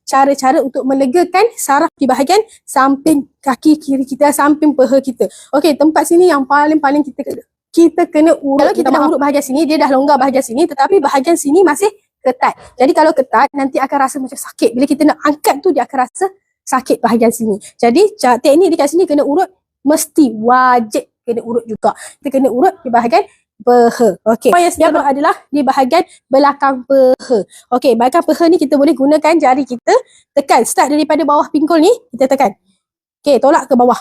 cara-cara untuk melegakan saraf di bahagian samping kaki kiri kita, samping peha kita. Okey, tempat sini yang paling-paling kita kena urut. Kalau kita nak urut bahagian sini, dia dah longgar bahagian sini, tetapi bahagian sini masih ketat. Jadi kalau ketat, nanti akan rasa macam sakit. Bila kita nak angkat tu, dia akan rasa sakit bahagian sini. Jadi teknik dekat sini kena urut, mesti wajib kena urut juga. Kita kena urut di bahagian peha. Okey. Yang kedua adalah di bahagian belakang peha. Okey, belakang peha ni kita boleh gunakan jari kita tekan. Start daripada bawah pinggul ni, kita tekan. Okey, tolak ke bawah.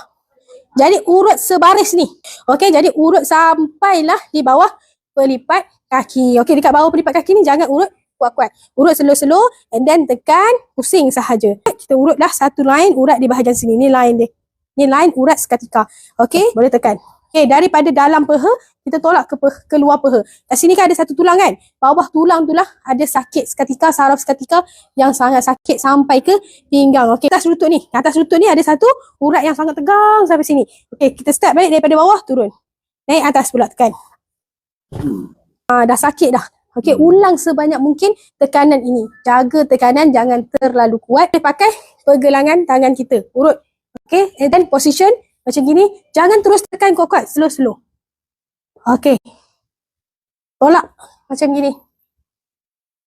Jadi urut sebaris ni. Okey, jadi urut sampailah di bawah pelipat kaki. Okey, dekat bawah pelipat kaki ni jangan urut kuat-kuat. Urut slow-slow and then tekan, pusing sahaja. Kita urutlah satu line urat di bahagian sini. Ni line dia. Ni line urat seketika. Okey, boleh tekan. Okey, daripada dalam peha, kita tolak ke luar peha. Kat sini kan ada satu tulang kan? Bawah tulang tu lah ada sakit seketika, saraf seketika yang sangat sakit sampai ke pinggang. Okey, atas lutut ni. Atas lutut ni ada satu urat yang sangat tegang sampai sini. Okey, kita start balik daripada bawah, turun. Naik atas pula, tekan. Dah sakit dah. Okey, ulang sebanyak mungkin tekanan ini. Jaga tekanan, jangan terlalu kuat. Pakai pergelangan tangan kita. Urut. Okey, and then position macam gini. Jangan terus tekan kuat-kuat. Slow-slow. Okey. Tolak macam gini.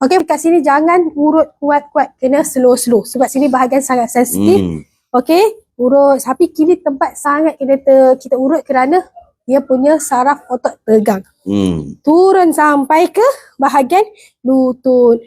Okey, kat sini jangan urut kuat-kuat. Kena slow-slow. Sebab sini bahagian sangat sensitif. Okey, urut. Tapi kini tempat sangat kita urut kerana dia punya saraf otot tegang. Turun sampai ke bahagian lutut.